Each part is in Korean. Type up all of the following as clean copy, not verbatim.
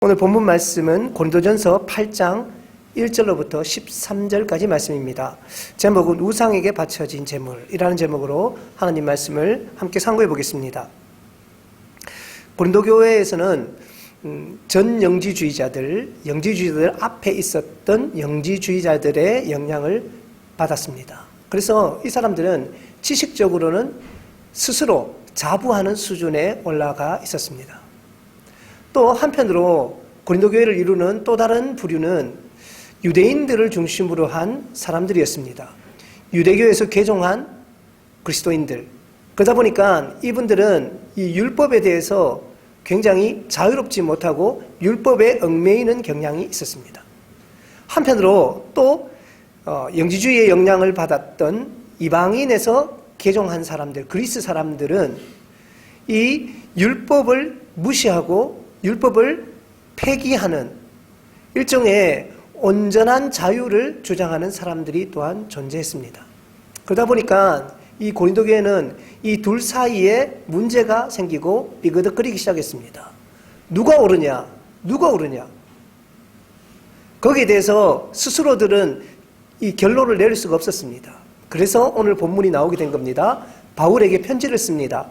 오늘 본문 말씀은 고린도전서 8장 1절로부터 13절까지 말씀입니다. 제목은 우상에게 바쳐진 재물이라는 제목으로 하나님 말씀을 함께 상고해 보겠습니다. 고린도 교회에서는 전 영지주의자들 앞에 있었던 영지주의자들의 영향을 받았습니다. 그래서 이 사람들은 지식적으로는 스스로 자부하는 수준에 올라가 있었습니다. 또 한편으로 고린도 교회를 이루는 또 다른 부류는 유대인들을 중심으로 한 사람들이었습니다. 유대교에서 개종한 그리스도인들. 그러다 보니까 이분들은 이 율법에 대해서 굉장히 자유롭지 못하고 율법에 얽매이는 경향이 있었습니다. 한편으로 또 영지주의의 영향을 받았던 이방인에서 개종한 사람들, 그리스 사람들은 이 율법을 무시하고 율법을 폐기하는 일종의 온전한 자유를 주장하는 사람들이 또한 존재했습니다. 그러다 보니까 이 고린도 교회는 이 둘 사이에 문제가 생기고 삐그덕거리기 시작했습니다. 누가 옳으냐? 거기에 대해서 스스로들은 이 결론을 내릴 수가 없었습니다. 그래서 오늘 본문이 나오게 된 겁니다. 바울에게 편지를 씁니다.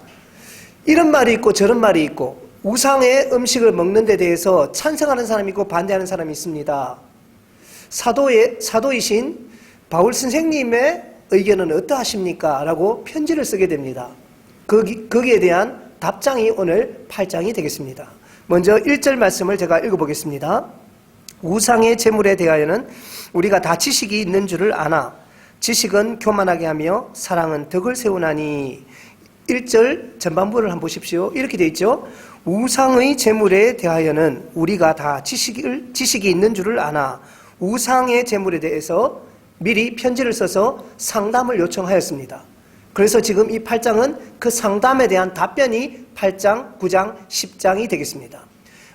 이런 말이 있고 저런 말이 있고 우상의 음식을 먹는 데 대해서 찬성하는 사람이 있고 반대하는 사람이 있습니다. 사도이신 바울 선생님의 의견은 어떠하십니까? 라고 편지를 쓰게 됩니다. 거기에 대한 답장이 오늘 8장이 되겠습니다. 먼저 1절 말씀을 제가 읽어보겠습니다. 우상의 재물에 대하여는 우리가 다 지식이 있는 줄을 아나 지식은 교만하게 하며 사랑은 덕을 세우나니. 1절 전반부를 한번 보십시오. 이렇게 되어 있죠. 우상의 재물에 대하여는 우리가 다 지식이 있는 줄을 아나. 우상의 재물에 대해서 미리 편지를 써서 상담을 요청하였습니다. 그래서 지금 이 8장은 그 상담에 대한 답변이 8장, 9장, 10장이 되겠습니다.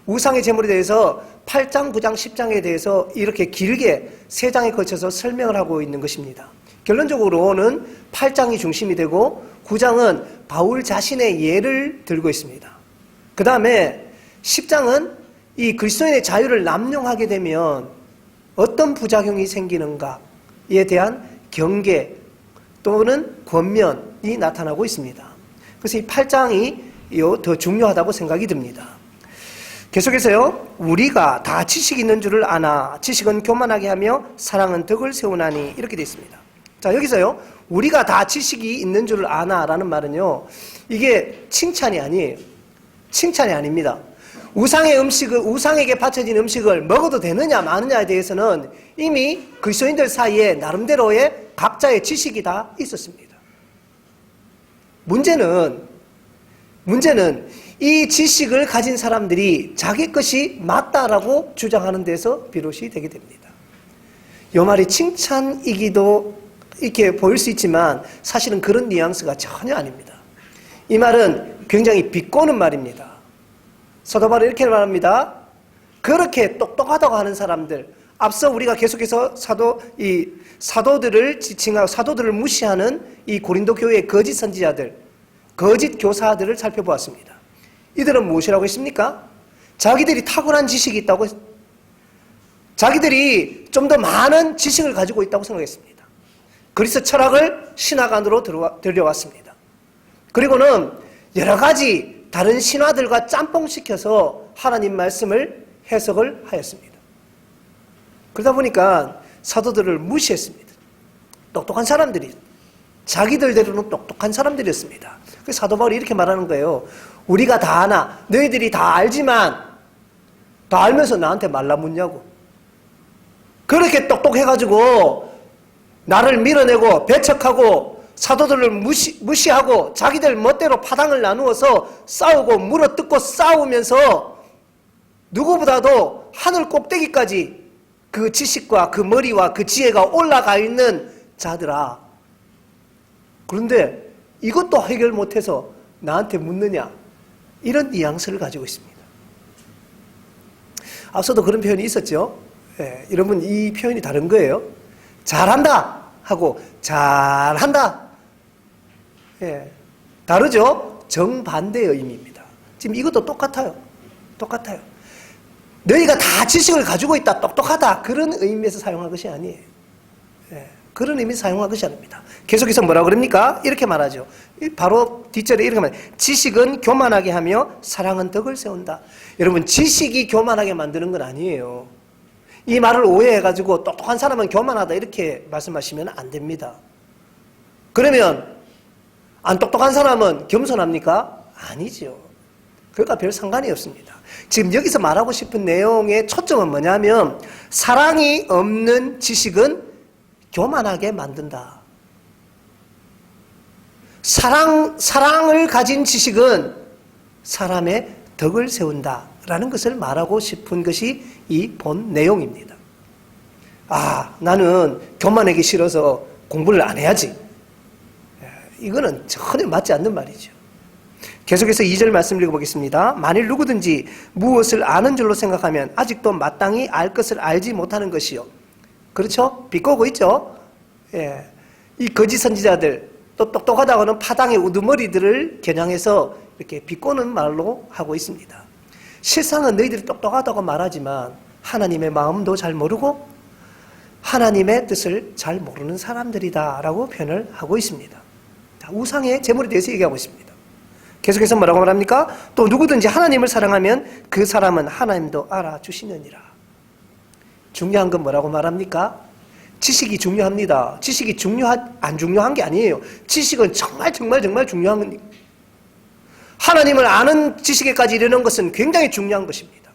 우상의 재물에 대해서 8장, 9장, 10장에 대해서 이렇게 길게 3장에 걸쳐서 설명을 하고 있는 것입니다. 결론적으로는 8장이 중심이 되고 9장은 바울 자신의 예를 들고 있습니다. 그 다음에 10장은 이 그리스도인의 자유를 남용하게 되면 어떤 부작용이 생기는가에 대한 경계 또는 권면이 나타나고 있습니다. 그래서 이 8장이 더 중요하다고 생각이 듭니다. 계속해서요. 우리가 다 지식이 있는 줄을 아나 지식은 교만하게 하며 사랑은 덕을 세우나니. 이렇게 되어 있습니다. 자, 여기서요. 우리가 다 지식이 있는 줄을 아나 라는 말은요. 이게 칭찬이 아니에요. 칭찬이 아닙니다. 우상에게 바쳐진 음식을 먹어도 되느냐 마느냐에 대해서는 이미 그리스도인들 사이에 나름대로의 각자의 지식이 다 있었습니다. 문제는 이 지식을 가진 사람들이 자기 것이 맞다라고 주장하는 데서 비롯이 되게 됩니다. 이 말이 칭찬이기도 이렇게 보일 수 있지만 사실은 그런 뉘앙스가 전혀 아닙니다. 이 말은 굉장히 비꼬는 말입니다. 사도 바울은 이렇게 말합니다. 그렇게 똑똑하다고 하는 사람들, 앞서 우리가 계속해서 사도들을 지칭하고 사도들을 무시하는 이 고린도 교회의 거짓 선지자들, 거짓 교사들을 살펴보았습니다. 이들은 무엇이라고 했습니까? 자기들이 탁월한 지식이 있다고, 자기들이 좀 더 많은 지식을 가지고 있다고 생각했습니다. 그리스 철학을 신학 안으로 들여왔습니다. 그리고는 여러 가지 다른 신화들과 짬뽕시켜서 하나님 말씀을 해석을 하였습니다. 그러다 보니까 사도들을 무시했습니다. 똑똑한 사람들이, 자기들대로는 똑똑한 사람들이었습니다. 그래서 사도 바울이 이렇게 말하는 거예요. 우리가 다 아나, 너희들이 다 알지만 다 알면서 나한테 말라묻냐고. 그렇게 똑똑해가지고 나를 밀어내고 배척하고 사도들을 무시하고 자기들 멋대로 파당을 나누어서 싸우고 물어뜯고 싸우면서 누구보다도 하늘 꼭대기까지 그 지식과 그 머리와 그 지혜가 올라가 있는 자들아. 그런데 이것도 해결 못해서 나한테 묻느냐. 이런 뉘앙스를 가지고 있습니다. 앞서도 그런 표현이 있었죠. 예, 여러분 이 표현이 다른 거예요. 잘한다 하고 잘한다. 예, 다르죠? 정반대의 의미입니다. 지금 이것도 똑같아요. 너희가 다 지식을 가지고 있다, 똑똑하다, 그런 의미에서 사용한 것이 아니에요. 예, 그런 의미에서 사용한 것이 아닙니다. 계속해서 뭐라 그럽니까? 이렇게 말하죠. 바로 뒷절에 이렇게 말해요. 지식은 교만하게 하며 사랑은 덕을 세운다. 여러분, 지식이 교만하게 만드는 건 아니에요. 이 말을 오해해가지고 똑똑한 사람은 교만하다 이렇게 말씀하시면 안 됩니다. 그러면 안 똑똑한 사람은 겸손합니까? 아니죠. 그러니까 별 상관이 없습니다. 지금 여기서 말하고 싶은 내용의 초점은 뭐냐면 사랑이 없는 지식은 교만하게 만든다. 사랑을 가진 지식은 사람의 덕을 세운다라는 것을 말하고 싶은 것이 이 본 내용입니다. 아, 나는 교만하기 싫어서 공부를 안 해야지. 이거는 전혀 맞지 않는 말이죠. 계속해서 2절 말씀 읽어보겠습니다. 만일 누구든지 무엇을 아는 줄로 생각하면 아직도 마땅히 알 것을 알지 못하는 것이요. 그렇죠? 비꼬고 있죠? 예. 이 거짓 선지자들, 또 똑똑하다고는 파당의 우두머리들을 겨냥해서 이렇게 비꼬는 말로 하고 있습니다. 실상은 너희들이 똑똑하다고 말하지만 하나님의 마음도 잘 모르고 하나님의 뜻을 잘 모르는 사람들이다 라고 표현을 하고 있습니다. 우상의 제물에 대해서 얘기하고 있습니다. 계속해서 뭐라고 말합니까? 또 누구든지 하나님을 사랑하면 그 사람은 하나님도 알아주시느니라. 중요한 건 뭐라고 말합니까? 지식이 중요합니다. 지식이 안 중요한 게 아니에요. 지식은 정말 중요한 겁니다. 하나님을 아는 지식에까지 이르는 것은 굉장히 중요한 것입니다.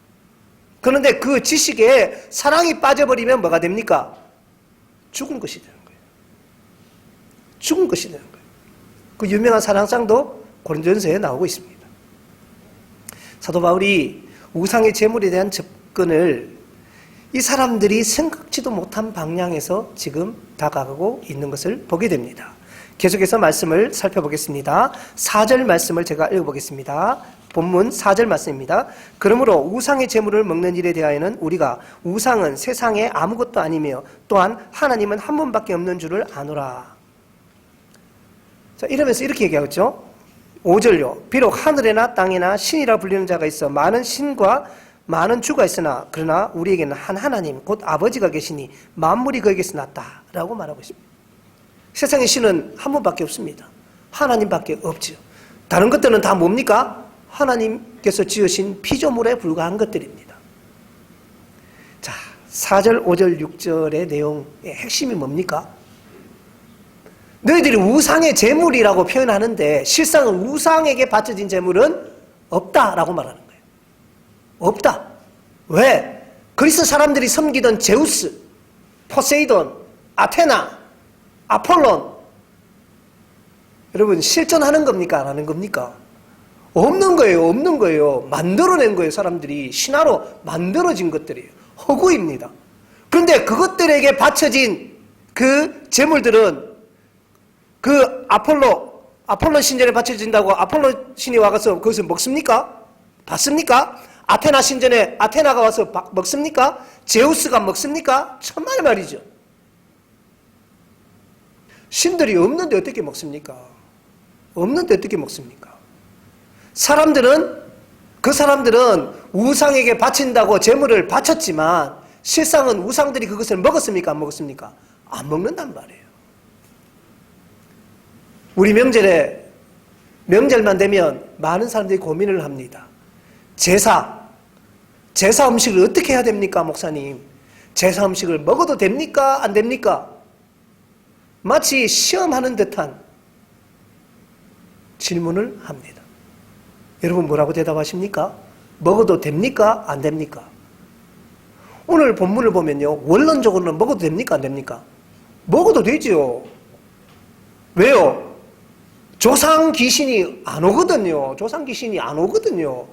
그런데 그 지식에 사랑이 빠져버리면 뭐가 됩니까? 죽은 것이 되는 거예요. 죽은 것이 되는 거예요. 그 유명한 사랑장도 고린도전서에 나오고 있습니다. 사도 바울이 우상의 제물에 대한 접근을 이 사람들이 생각지도 못한 방향에서 지금 다가가고 있는 것을 보게 됩니다. 계속해서 말씀을 살펴보겠습니다. 4절 말씀을 제가 읽어보겠습니다. 본문 4절 말씀입니다. 그러므로 우상의 제물을 먹는 일에 대하여는 우리가 우상은 세상에 아무것도 아니며 또한 하나님은 한 분밖에 없는 줄을 아노라. 자, 이러면서 이렇게 얘기하죠. 5절요. 비록 하늘에나 땅에나 신이라 불리는 자가 있어 많은 신과 많은 주가 있으나 그러나 우리에게는 한 하나님 곧 아버지가 계시니 만물이 그에게서 났다 라고 말하고 있습니다. 세상의 신은 한 분밖에 없습니다. 하나님밖에 없죠. 다른 것들은 다 뭡니까? 하나님께서 지으신 피조물에 불과한 것들입니다. 자, 4절, 5절, 6절의 내용의 핵심이 뭡니까? 너희들이 우상의 제물이라고 표현하는데 실상은 우상에게 바쳐진 제물은 없다라고 말하는 거예요. 없다. 왜? 그리스 사람들이 섬기던 제우스, 포세이돈, 아테나, 아폴론, 여러분 실존하는 겁니까? 안 하는 겁니까? 없는 거예요. 없는 거예요. 만들어낸 거예요. 사람들이 신화로 만들어진 것들이에요. 허구입니다. 그런데 그것들에게 바쳐진 그 제물들은 그 아폴론 신전에 바쳐진다고 아폴론 신이 와서 그것을 먹습니까? 받습니까? 아테나 신전에 아테나가 와서 먹습니까? 제우스가 먹습니까? 천만의 말이죠. 신들이 없는데 어떻게 먹습니까? 없는데 어떻게 먹습니까? 그 사람들은 우상에게 바친다고 제물을 바쳤지만 실상은 우상들이 그것을 먹었습니까? 안 먹었습니까? 안 먹는단 말이에요. 우리 명절만 되면 많은 사람들이 고민을 합니다. 제사 음식을 어떻게 해야 됩니까, 목사님? 제사 음식을 먹어도 됩니까? 안 됩니까? 마치 시험하는 듯한 질문을 합니다. 여러분 뭐라고 대답하십니까? 먹어도 됩니까? 안 됩니까? 오늘 본문을 보면요. 원론적으로는 먹어도 됩니까? 안 됩니까? 먹어도 되죠. 왜요? 조상 귀신이 안 오거든요. 조상 귀신이 안 오거든요.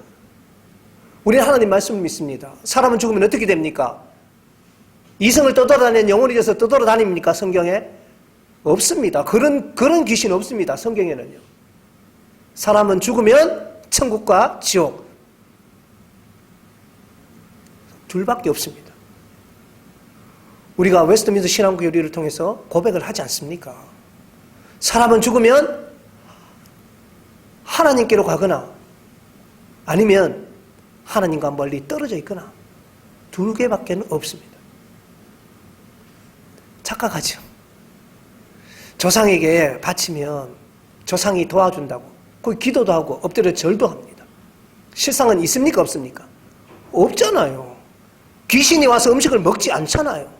우리는 하나님 말씀을 믿습니다. 사람은 죽으면 어떻게 됩니까? 이성을 떠돌아다니는 영혼이 돼서 떠돌아다닙니까? 성경에? 없습니다. 그런 귀신 없습니다. 성경에는요. 사람은 죽으면 천국과 지옥 둘밖에 없습니다. 우리가 웨스트민스터 신앙교리를 통해서 고백을 하지 않습니까? 사람은 죽으면 하나님께로 가거나 아니면 하나님과 멀리 떨어져 있거나 2개밖에 없습니다. 착각하죠. 조상에게 바치면 조상이 도와준다고 거기 기도도 하고 엎드려 절도 합니다. 실상은 있습니까? 없습니까? 없잖아요. 귀신이 와서 음식을 먹지 않잖아요.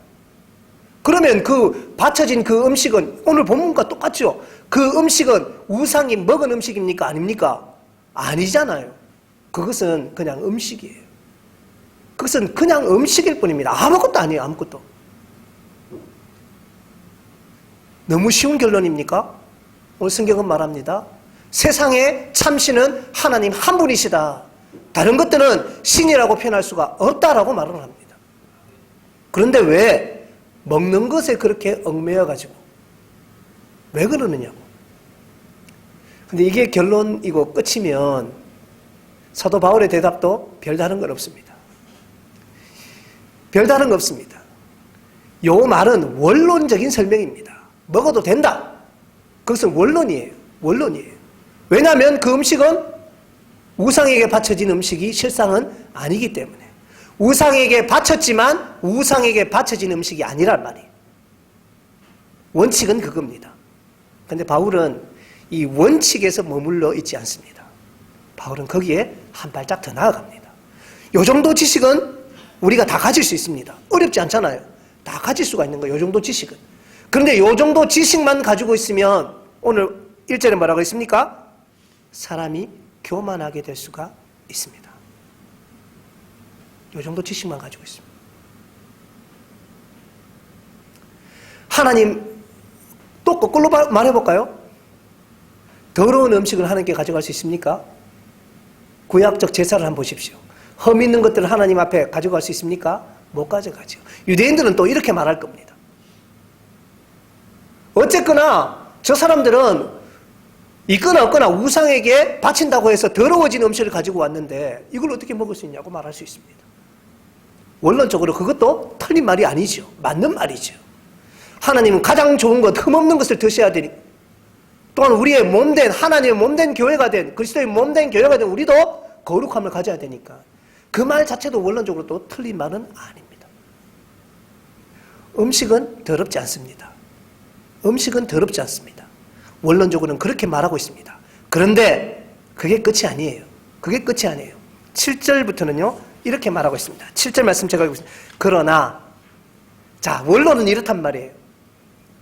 그러면 그 바쳐진 그 음식은 오늘 본문과 똑같죠? 그 음식은 우상이 먹은 음식입니까? 아닙니까? 아니잖아요. 그것은 그냥 음식이에요. 그것은 그냥 음식일 뿐입니다. 아무것도 아니에요. 아무것도. 너무 쉬운 결론입니까? 오늘 성경은 말합니다. 세상의 참신은 하나님 한 분이시다. 다른 것들은 신이라고 표현할 수가 없다라고 말을 합니다. 그런데 왜 먹는 것에 그렇게 얽매여가지고 왜 그러느냐고. 근데 이게 결론이고 끝이면 사도 바울의 대답도 별다른 건 없습니다. 별다른 거 없습니다. 요 말은 원론적인 설명입니다. 먹어도 된다. 그것은 원론이에요. 원론이에요. 왜냐하면 그 음식은 우상에게 바쳐진 음식이 실상은 아니기 때문에. 우상에게 바쳤지만 우상에게 바쳐진 음식이 아니란 말이에요. 원칙은 그겁니다. 그런데 바울은 이 원칙에서 머물러 있지 않습니다. 바울은 거기에 한 발짝 더 나아갑니다. 이 정도 지식은 우리가 다 가질 수 있습니다. 어렵지 않잖아요. 다 가질 수가 있는 거예요. 이 정도 지식은. 그런데 이 정도 지식만 가지고 있으면 오늘 1절에 뭐라고 했습니까? 사람이 교만하게 될 수가 있습니다. 이 정도 지식만 가지고 있습니다. 하나님 또 거꾸로 말해볼까요? 더러운 음식을 하나님께 가져갈 수 있습니까? 구약적 제사를 한번 보십시오. 흠 있는 것들을 하나님 앞에 가져갈 수 있습니까? 못 가져가죠. 유대인들은 또 이렇게 말할 겁니다. 어쨌거나 저 사람들은 있거나 없거나 우상에게 바친다고 해서 더러워진 음식을 가지고 왔는데 이걸 어떻게 먹을 수 있냐고 말할 수 있습니다. 원론적으로 그것도 틀린 말이 아니죠. 맞는 말이죠. 하나님은 가장 좋은 것, 흠없는 것을 드셔야 되니 또한 우리의 몸된 하나님의 몸된 교회가 된 그리스도의 몸된 교회가 된 우리도 거룩함을 가져야 되니까 그 말 자체도 원론적으로 또 틀린 말은 아닙니다. 음식은 더럽지 않습니다. 음식은 더럽지 않습니다. 원론적으로는 그렇게 말하고 있습니다. 그런데 그게 끝이 아니에요. 그게 끝이 아니에요. 7절부터는요 이렇게 말하고 있습니다. 7절 말씀 제가 읽고 있습니다. 그러나 자 원론은 이렇단 말이에요.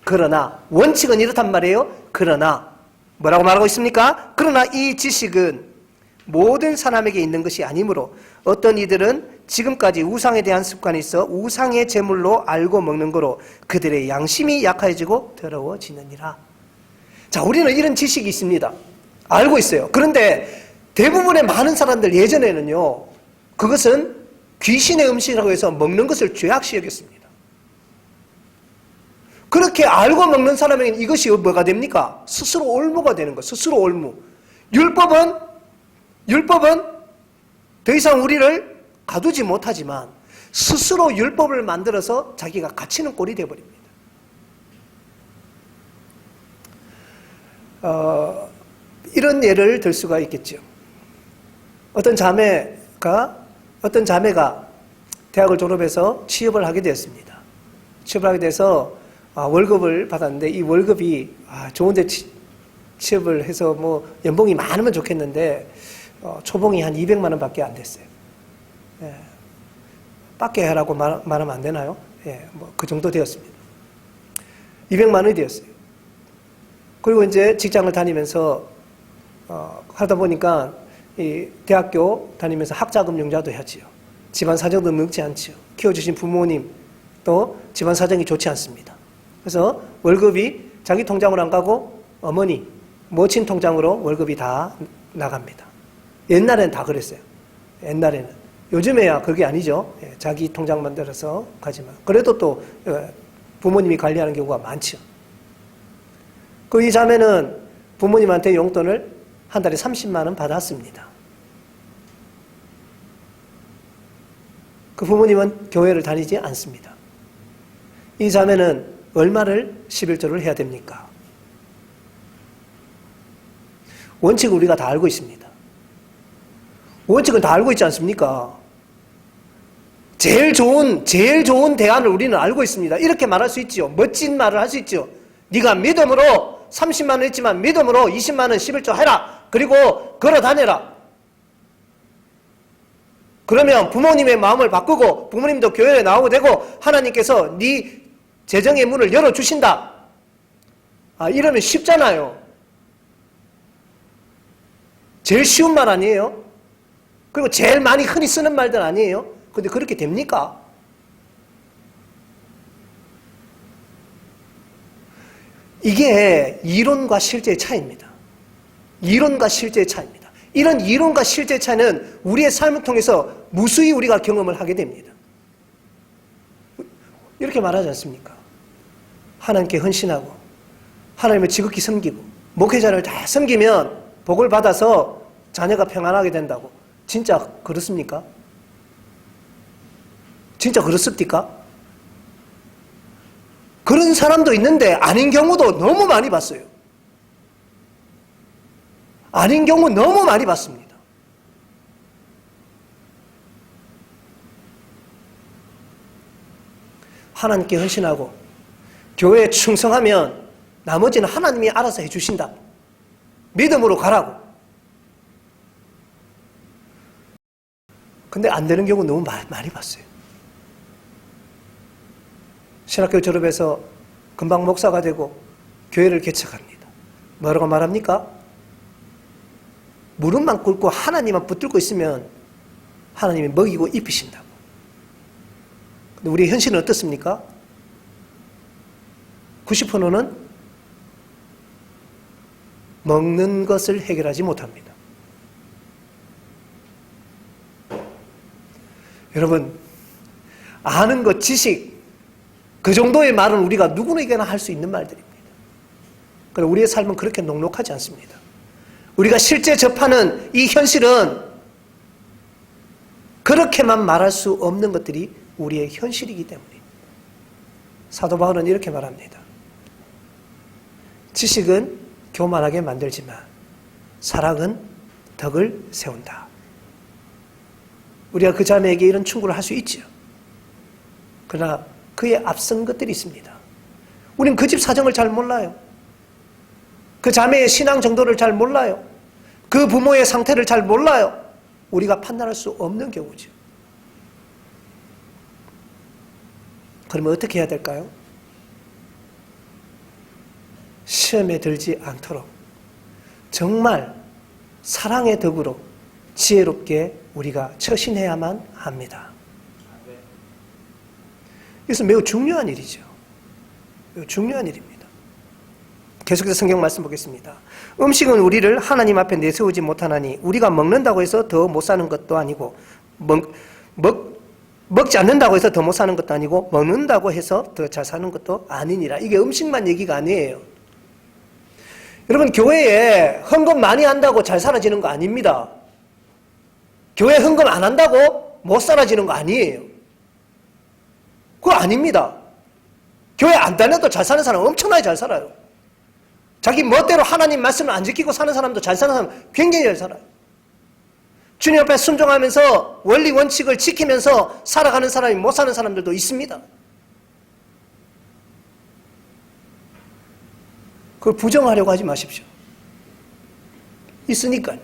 그러나 원칙은 이렇단 말이에요. 그러나 뭐라고 말하고 있습니까? 그러나 이 지식은 모든 사람에게 있는 것이 아니므로 어떤 이들은 지금까지 우상에 대한 습관이 있어 우상의 제물로 알고 먹는 거로 그들의 양심이 약해지고 더러워지느니라. 자, 우리는 이런 지식이 있습니다. 알고 있어요. 그런데 대부분의 많은 사람들 예전에는요 그것은 귀신의 음식이라고 해서 먹는 것을 죄악시 여겼습니다. 그렇게 알고 먹는 사람에게는 이것이 뭐가 됩니까? 스스로 올무가 되는 거. 스스로 올무. 율법은 더 이상 우리를 가두지 못하지만 스스로 율법을 만들어서 자기가 갇히는 꼴이 되어버립니다. 이런 예를 들 수가 있겠죠. 어떤 자매가 대학을 졸업해서 취업을 하게 되었습니다. 취업을 하게 돼서 월급을 받았는데 이 월급이 좋은 데 취업을 해서 뭐 연봉이 많으면 좋겠는데 초봉이 한 200만 원밖에 안 됐어요. 예. 밖에 하라고 말하면 안 되나요? 예, 뭐 그 정도 되었습니다. 200만 원이 되었어요. 그리고 이제 직장을 다니면서 하다 보니까 이 대학교 다니면서 학자금 융자도 하지요. 집안 사정도 먹지 않지요. 키워주신 부모님 또 집안 사정이 좋지 않습니다. 그래서 월급이 자기 통장으로 안 가고 어머니, 모친 통장으로 월급이 다 나갑니다. 옛날에는 다 그랬어요. 옛날에는. 요즘에야 그게 아니죠. 자기 통장 만들어서 가지만. 그래도 또 부모님이 관리하는 경우가 많죠. 그 이 자매는 부모님한테 용돈을 한 달에 30만 원 받았습니다. 그 부모님은 교회를 다니지 않습니다. 이 자매는 얼마를 11조를 해야 됩니까? 원칙을 우리가 다 알고 있습니다. 원칙은 다 알고 있지 않습니까? 제일 좋은 대안을 우리는 알고 있습니다. 이렇게 말할 수 있지요. 멋진 말을 할 수 있죠. 네가 믿음으로 30만 원 했지만 믿음으로 20만 원 11조 해라. 그리고 걸어 다녀라. 그러면 부모님의 마음을 바꾸고 부모님도 교회에 나오고 되고 하나님께서 네 재정의 문을 열어주신다. 이러면 쉽잖아요. 제일 쉬운 말 아니에요? 그리고 제일 많이 흔히 쓰는 말들 아니에요? 근데 그렇게 됩니까? 이게 이론과 실제의 차이입니다. 이론과 실제의 차이입니다. 이런 이론과 실제의 차이는 우리의 삶을 통해서 무수히 우리가 경험을 하게 됩니다. 이렇게 말하지 않습니까? 하나님께 헌신하고 하나님을 지극히 섬기고 목회자를 다 섬기면 복을 받아서 자녀가 평안하게 된다고. 진짜 그렇습니까? 진짜 그렇습니까? 그런 사람도 있는데 아닌 경우도 너무 많이 봤어요. 아닌 경우 너무 많이 봤습니다. 하나님께 헌신하고 교회에 충성하면 나머지는 하나님이 알아서 해주신다. 믿음으로 가라고. 근데 안 되는 경우 너무 많이 봤어요. 신학교 졸업해서 금방 목사가 되고 교회를 개척합니다. 뭐라고 말합니까? 무릎만 꿇고 하나님만 붙들고 있으면 하나님이 먹이고 입히신다고. 근데 우리 현실은 어떻습니까? 90%는 먹는 것을 해결하지 못합니다. 여러분, 아는 것, 지식, 그 정도의 말은 우리가 누구에게나 할 수 있는 말들입니다. 그러나 우리의 삶은 그렇게 녹록하지 않습니다. 우리가 실제 접하는 이 현실은 그렇게만 말할 수 없는 것들이 우리의 현실이기 때문입니다. 사도 바울은 이렇게 말합니다. 지식은 교만하게 만들지만 사랑은 덕을 세운다. 우리가 그 자매에게 이런 충고를 할 수 있죠. 그러나 그에 앞선 것들이 있습니다. 우린 그 집 사정을 잘 몰라요. 그 자매의 신앙 정도를 잘 몰라요. 그 부모의 상태를 잘 몰라요. 우리가 판단할 수 없는 경우죠. 그러면 어떻게 해야 될까요? 시험에 들지 않도록 정말 사랑의 덕으로 지혜롭게 우리가 처신해야만 합니다. 이것은 매우 중요한 일이죠. 매우 중요한 일입니다. 계속해서 성경 말씀 보겠습니다. 음식은 우리를 하나님 앞에 내세우지 못하나니 우리가 먹는다고 해서 더 못 사는 것도 아니고 먹지 않는다고 해서 더 못 사는 것도 아니고 먹는다고 해서 더 잘 사는 것도 아니니라. 이게 음식만 얘기가 아니에요. 여러분, 교회에 헌금 많이 한다고 잘 살아지는 거 아닙니다. 교회 헌금 안 한다고 못 살아지는 거 아니에요. 그거 아닙니다. 교회 안 다녀도 잘 사는 사람 엄청나게 잘 살아요. 자기 멋대로 하나님 말씀을 안 지키고 사는 사람도 잘 사는 사람 굉장히 잘 살아요. 주님 앞에 순종하면서 원리 원칙을 지키면서 살아가는 사람이 못 사는 사람들도 있습니다. 그걸 부정하려고 하지 마십시오. 있으니까요.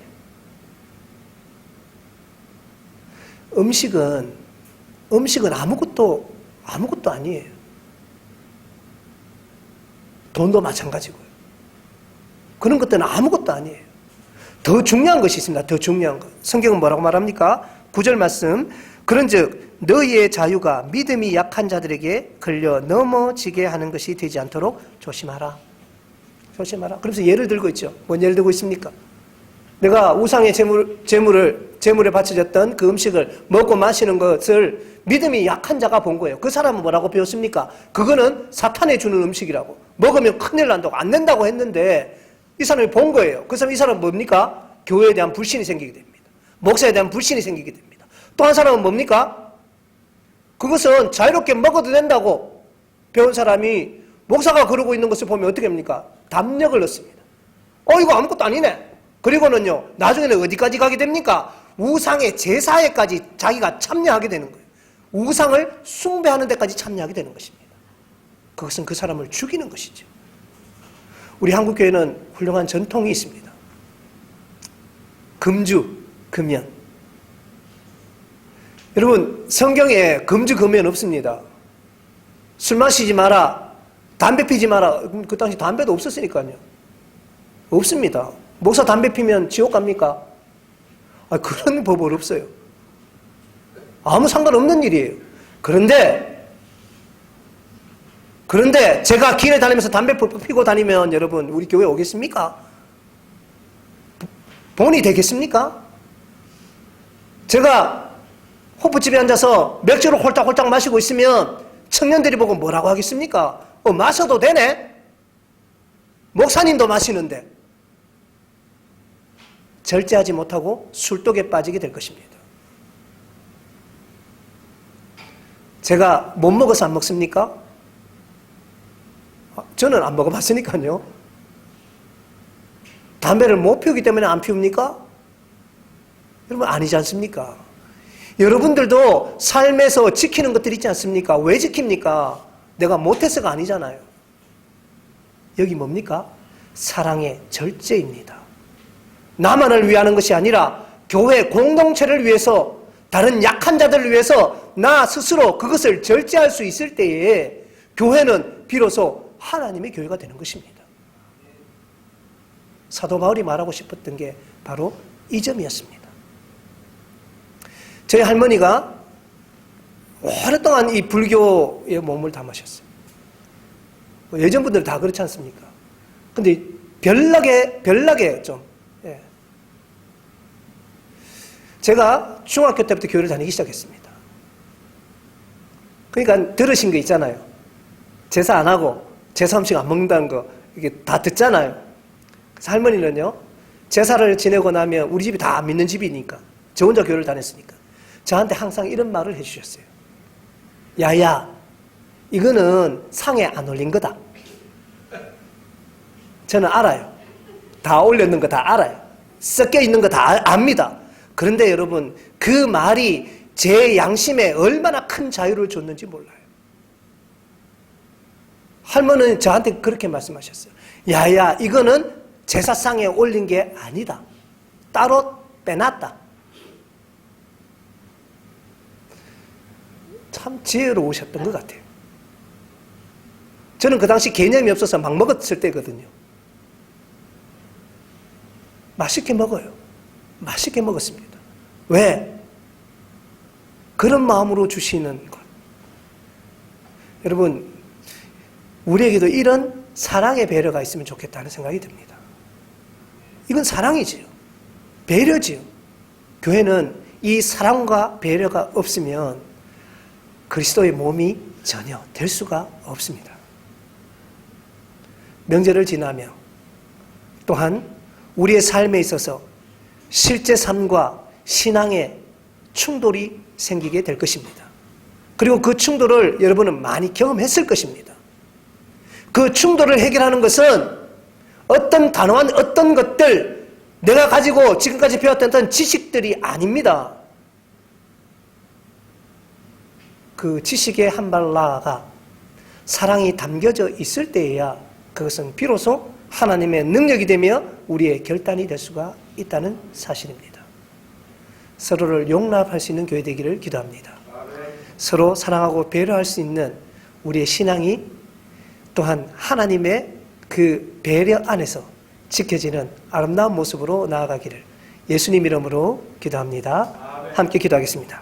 음식은 아무것도 아니에요. 돈도 마찬가지고요. 그런 것들은 아무것도 아니에요. 더 중요한 것이 있습니다. 더 중요한 것. 성경은 뭐라고 말합니까? 9절 말씀. 그런즉 너희의 자유가 믿음이 약한 자들에게 걸려 넘어지게 하는 것이 되지 않도록 조심하라. 조심하라. 그래서 예를 들고 있죠. 뭔 예를 들고 있습니까? 내가 우상의 제물에 바쳐졌던 그 음식을 먹고 마시는 것을 믿음이 약한 자가 본 거예요. 그 사람은 뭐라고 배웠습니까? 그거는 사탄이 주는 음식이라고. 먹으면 큰일 난다고 안 된다고 했는데 이 사람이 본 거예요. 그 사람, 이 사람은 뭡니까? 교회에 대한 불신이 생기게 됩니다. 목사에 대한 불신이 생기게 됩니다. 또 한 사람은 뭡니까? 그것은 자유롭게 먹어도 된다고 배운 사람이 목사가 그러고 있는 것을 보면 어떻게 합니까? 담력을 넣습니다. 이거 아무것도 아니네. 그리고는요, 나중에는 어디까지 가게 됩니까? 우상의 제사에까지 자기가 참여하게 되는 거예요. 우상을 숭배하는 데까지 참여하게 되는 것입니다. 그것은 그 사람을 죽이는 것이죠. 우리 한국교회는 훌륭한 전통이 있습니다. 금주, 금연. 여러분, 성경에 금주, 금연 없습니다. 술 마시지 마라, 담배 피지 마라. 그 당시 담배도 없었으니까요. 없습니다. 목사 담배 피면 지옥 갑니까? 그런 법은 없어요. 아무 상관없는 일이에요. 그런데 제가 길에 다니면서 담배 피고 다니면 여러분 우리 교회 오겠습니까? 본이 되겠습니까? 제가 호프집에 앉아서 맥주를 홀짝홀짝 마시고 있으면 청년들이 보고 뭐라고 하겠습니까? 마셔도 되네? 목사님도 마시는데. 절제하지 못하고 술독에 빠지게 될 것입니다. 제가 못 먹어서 안 먹습니까? 저는 안 먹어봤으니까요. 담배를 못 피우기 때문에 안 피웁니까? 여러분 아니지 않습니까? 여러분들도 삶에서 지키는 것들 있지 않습니까? 왜 지킵니까? 내가 못해서가 아니잖아요. 여기 뭡니까? 사랑의 절제입니다. 나만을 위하는 것이 아니라 교회 공동체를 위해서, 다른 약한 자들을 위해서 나 스스로 그것을 절제할 수 있을 때에 교회는 비로소 하나님의 교회가 되는 것입니다. 사도 바울이 말하고 싶었던 게 바로 이 점이었습니다. 저희 할머니가 오랫동안 이 불교의 몸을 담으셨어요. 예전 분들 다 그렇지 않습니까? 근데 별나게 좀, 제가 중학교 때부터 교회를 다니기 시작했습니다. 그러니까 들으신 거 있잖아요. 제사 안 하고 제사 음식 안 먹는다는 거 이게 다 듣잖아요. 그래서 할머니는요, 제사를 지내고 나면 우리 집이 다 안 믿는 집이니까 저 혼자 교회를 다녔으니까 저한테 항상 이런 말을 해주셨어요. 야야, 이거는 상에 안 올린 거다. 저는 알아요. 다 올렸는 거 다 알아요. 섞여 있는 거 다 압니다. 그런데 여러분, 그 말이 제 양심에 얼마나 큰 자유를 줬는지 몰라요. 할머니는 저한테 그렇게 말씀하셨어요. 야야, 이거는 제사상에 올린 게 아니다. 따로 빼놨다. 참 지혜로우셨던 것 같아요. 저는 그 당시 개념이 없어서 막 먹었을 때거든요. 맛있게 먹어요. 맛있게 먹었습니다. 왜? 그런 마음으로 주시는 것. 여러분, 우리에게도 이런 사랑의 배려가 있으면 좋겠다는 생각이 듭니다. 이건 사랑이지요. 배려지요. 교회는 이 사랑과 배려가 없으면 그리스도의 몸이 전혀 될 수가 없습니다. 명절을 지나며 또한 우리의 삶에 있어서 실제 삶과 신앙의 충돌이 생기게 될 것입니다. 그리고 그 충돌을 여러분은 많이 경험했을 것입니다. 그 충돌을 해결하는 것은 어떤 단호한 어떤 것들, 내가 가지고 지금까지 배웠던 어떤 지식들이 아닙니다. 그 지식의 한 발 나아가 사랑이 담겨져 있을 때에야 그것은 비로소 하나님의 능력이 되며 우리의 결단이 될 수가 있다는 사실입니다. 서로를 용납할 수 있는 교회 되기를 기도합니다. 서로 사랑하고 배려할 수 있는 우리의 신앙이 또한 하나님의 그 배려 안에서 지켜지는 아름다운 모습으로 나아가기를 예수님 이름으로 기도합니다. 함께 기도하겠습니다.